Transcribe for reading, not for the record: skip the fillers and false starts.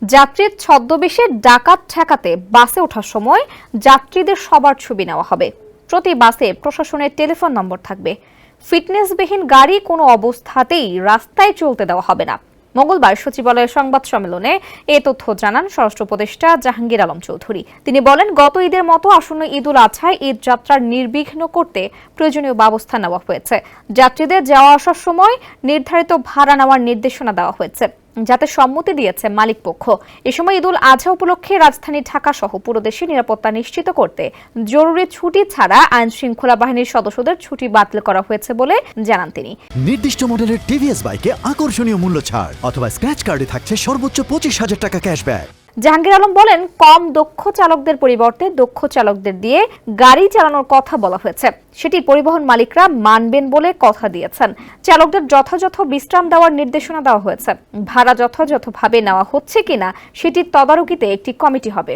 যাত্রীর ছদ্মবেশে ডাকাত ঠেকাতে বাসে ওঠার সময় যাত্রীদের সবার ছবি নেওয়া হবে। প্রতি বাসে প্রশাসনের টেলিফোন নম্বর থাকবে। ফিটনেসবিহীন গাড়ি কোনো অবস্থাতেই রাস্তায় চলতে দেওয়া হবে না। মঙ্গলবার সচিবালয়ের সংবাদ সম্মেলনে এ তথ্য জানান স্বরাষ্ট্র উপদেষ্টা জাহাঙ্গীর আলম চৌধুরী। তিনি বলেন, গত ঈদের মতো আসন্ন ঈদুল আজহায় ঈদ যাত্রার নির্বিঘ্ন করতে প্রয়োজনীয় ব্যবস্থা নেওয়া হয়েছে। যাত্রীদের যাওয়া আসার সময় নির্ধারিত ভাড়া নেওয়ার নির্দেশনা দেওয়া হয়েছে, যাতে সম্মতি দিয়েছে মালিকপক্ষ। এ সময় ঈদুল আজহা উপলক্ষে রাজধানী ঢাকা সহ পুরো দেশে নিরাপত্তা নিশ্চিত করতে জরুরি ছুটি ছাড়া আইন শৃঙ্খলা বাহিনীর সদস্যদের ছুটি বাতিল করা হয়েছে বলে জানান তিনি। নির্দিষ্ট মডেলের টিভিএস বাইকে আকর্ষণীয় মূল্য ছাড় অথবা স্ক্র্যাচ কার্ডে থাকছে সর্বোচ্চ 25,000 টাকা ক্যাশব্যাক। জাহাঙ্গীর আলম বলেন, কম দক্ষ চালকদের পরিবর্তে দক্ষ চালকদের দিয়ে গাড়ি চালানোর কথা বলা হয়েছে। সেটি পরিবহন মালিকরা মানবেন বলে কথা দিয়েছেন। চালকদের যথাযথ বিশ্রাম দেওয়ার নির্দেশনা দেওয়া হয়েছে। ভাড়া যথাযথভাবে নেওয়া হচ্ছে কিনা সেটির তদারকিতে একটি কমিটি হবে।